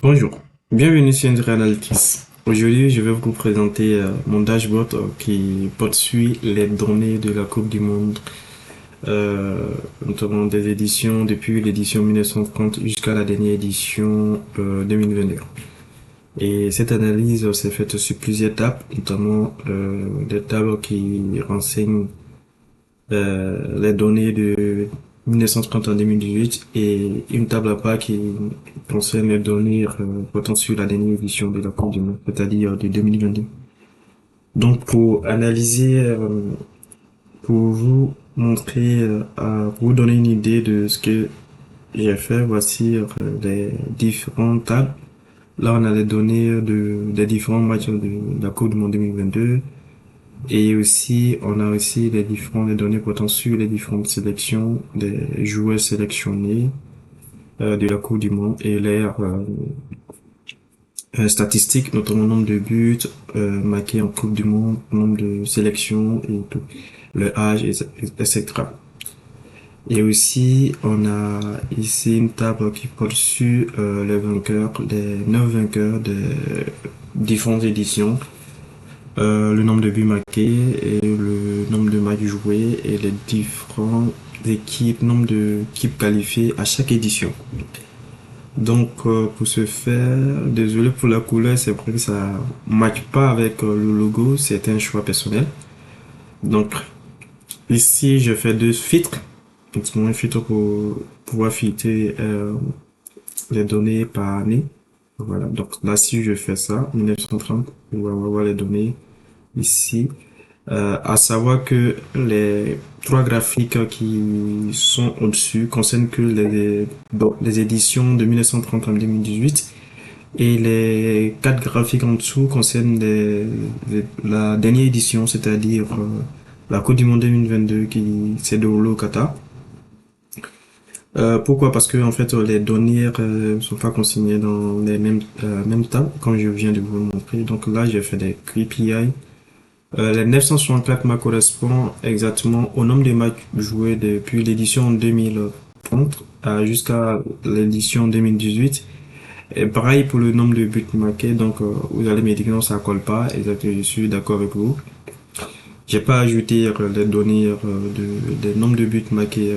Bonjour, bienvenue sur Indra Analytics. Aujourd'hui, je vais vous présenter mon dashboard qui poursuit les données de la Coupe du Monde, notamment des éditions depuis l'édition 1930 jusqu'à la dernière édition 2021. Et cette analyse s'est faite sur plusieurs tables, notamment des tables qui renseignent les données de 1930 en 2018 et une table à part qui concerne les données portant sur la dernière édition de la Coupe du Monde, c'est-à-dire de 2022. Donc pour analyser, pour vous montrer, pour vous donner une idée de ce que j'ai fait, voici les différentes tables. Là, on a les données des différents matchs de la Coupe du Monde 2022. Et aussi, on a aussi les données portant sur les différentes sélections des joueurs sélectionnés de la Coupe du Monde et leurs statistiques, notamment nombre de buts marqués en Coupe du Monde, nombre de sélections et tout, le âge, etc. Et aussi, on a ici une table qui porte sur les vainqueurs, les 9 vainqueurs des différentes éditions, le nombre de buts marqués et le nombre de matchs joués et les différentes équipes, nombre d'équipes qualifiées à chaque édition. Donc pour ce faire, désolé pour la couleur, c'est vrai que ça matche pas avec le logo, c'est un choix personnel. Donc ici je fais deux filtres, un filtre pour pouvoir filtrer les données par année. Voilà, donc là si je fais ça, 1930, on va voir les données ici. À savoir que les trois graphiques qui sont au-dessus concernent que les éditions de 1930 en 2018 et les quatre graphiques en dessous concernent la dernière édition, c'est-à-dire la Coupe du Monde 2022 qui s'est déroulée au Qatar. Pourquoi? Parce que en fait les données ne sont pas consignées dans les mêmes tables, comme je viens de vous le montrer. Donc là j'ai fait des KPI. Les 964 matchs correspondent exactement au nombre de matchs joués depuis l'édition 2030 jusqu'à l'édition 2018. Et pareil pour le nombre de buts marqués. Donc, vous allez me dire que non, ça colle pas. Exactement, je suis d'accord avec vous. J'ai pas ajouté les données des nombres de buts marqués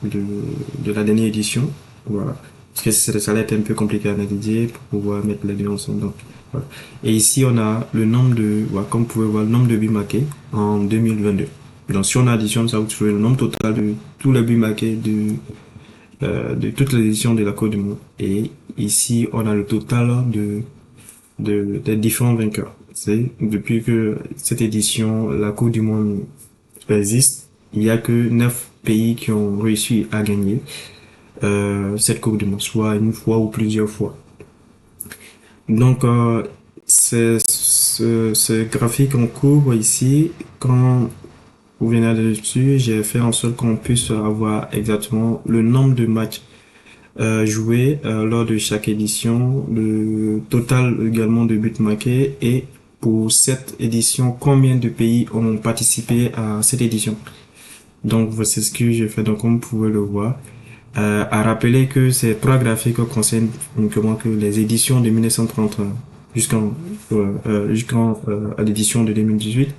de la dernière édition. Voilà. Parce que ça allait être un peu compliqué à analyser pour pouvoir mettre les deux ensemble. Donc, voilà. Et ici, on a le nombre voilà, comme vous pouvez voir, le nombre de buts marqués en 2022. Donc, si on additionne ça, vous trouvez le nombre total de tous les buts marqués de toutes les éditions de la Coupe du Monde. Et ici, on a le total des différents vainqueurs. C'est depuis que cette édition, la Coupe du Monde existe, il y a que 9 pays qui ont réussi à gagner cette Coupe du Monde, soit une fois ou plusieurs fois. Donc, ce graphique en cours ici, quand vous venez dessus, j'ai fait en sorte qu'on puisse avoir exactement le nombre de matchs joués lors de chaque édition, le total également de buts marqués et pour cette édition, combien de pays ont participé à cette édition. Donc, voici ce que j'ai fait. Donc, comme vous pouvez le voir, à rappeler que ces trois graphiques concernent uniquement que les éditions de 1930 jusqu'en à l'édition de 2018.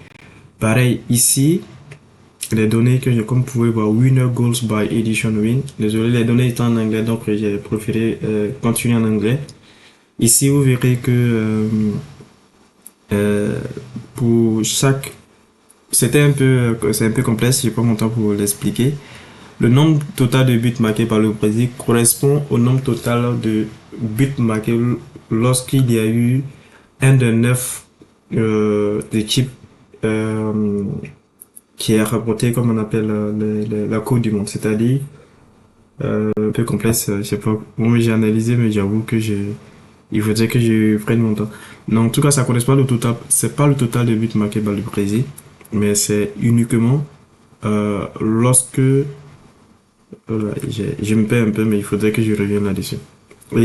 Pareil ici, les données que comme vous pouvez voir, winner goals by edition win. Désolé, les données étant en anglais, donc j'ai préféré continuer en anglais. Ici, vous verrez que pour chaque, c'est un peu complexe, j'ai pas mon temps pour l'expliquer. Le nombre total de buts marqués par le Brésil correspond au nombre total de buts marqués lorsqu'il y a eu un de 9 équipes qui est rapporté comme on appelle la Coupe du Monde, c'est-à-dire un peu complexe, je sais pas, moi j'ai analysé mais j'avoue que il faudrait que je prenne mon temps. Non, en tout cas, ça correspond au total, c'est pas le total de buts marqués par le Brésil, mais c'est uniquement lorsque je me perds un peu, mais il faudrait que je revienne là-dessus. Et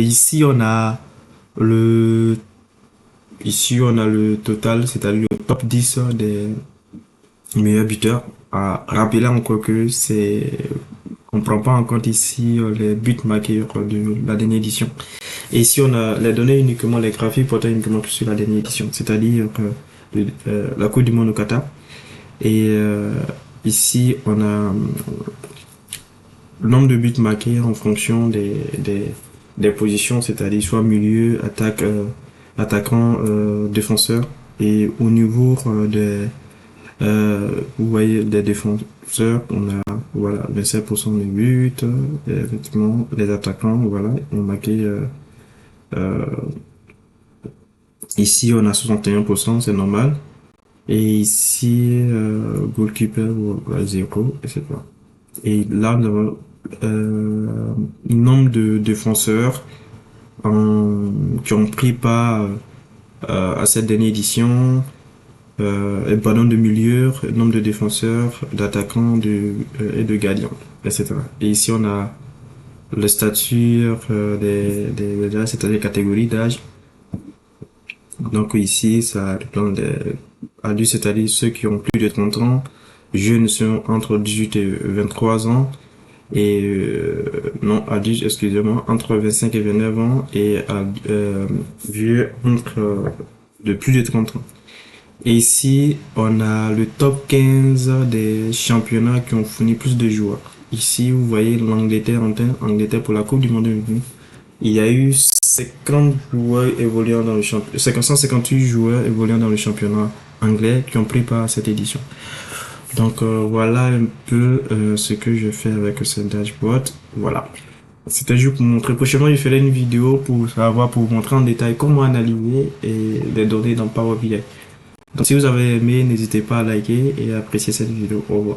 le, ici on a le total, c'est-à-dire le top 10 des meilleurs buteurs. À rappeler encore que c'est On prend pas en compte ici les buts marqués de la dernière édition. Et ici, on a les données uniquement, les graphiques portant uniquement sur la dernière édition, c'est-à-dire la Coupe du Monde au Qatar. Et ici, on a le nombre de buts marqués en fonction des positions, c'est-à-dire soit milieu, attaque, attaquant, défenseur. Et au niveau vous voyez, des défenseurs, on a voilà 27% des buts, et effectivement, les attaquants, voilà, ont marqué euh, ici on a 61%, c'est normal. Et ici, goalkeeper, voilà, 0, etc. Et là, nous avons nombre de défenseurs qui ont pris part à cette dernière édition, et ballon de milieu, nombre de défenseurs, d'attaquants et de gardiens, etc. Et ici, on a le statut c'est-à-dire les catégories d'âge. Donc ici, ça dépend des adultes, c'est-à-dire ceux qui ont plus de 30 ans, jeunes sont entre 18 et 23 ans, et non adultes, excusez-moi, entre 25 et 29 ans, et vieux entre de plus de 30 ans. Et ici, on a le top 15 des championnats qui ont fourni plus de joueurs. Ici, vous voyez l'Angleterre Angleterre pour la Coupe du Monde 2020. Il y a eu 50 joueurs évoluant dans le championnat, 558 joueurs évoluant dans le championnat anglais qui ont pris part à cette édition. Donc voilà un peu ce que je fais avec ce dashboard. Voilà. C'était juste pour montrer. Prochainement, je ferai une vidéo pour savoir, pour vous montrer en détail comment analyser les données dans Power BI. Donc si vous avez aimé, n'hésitez pas à liker et à apprécier cette vidéo. Au revoir.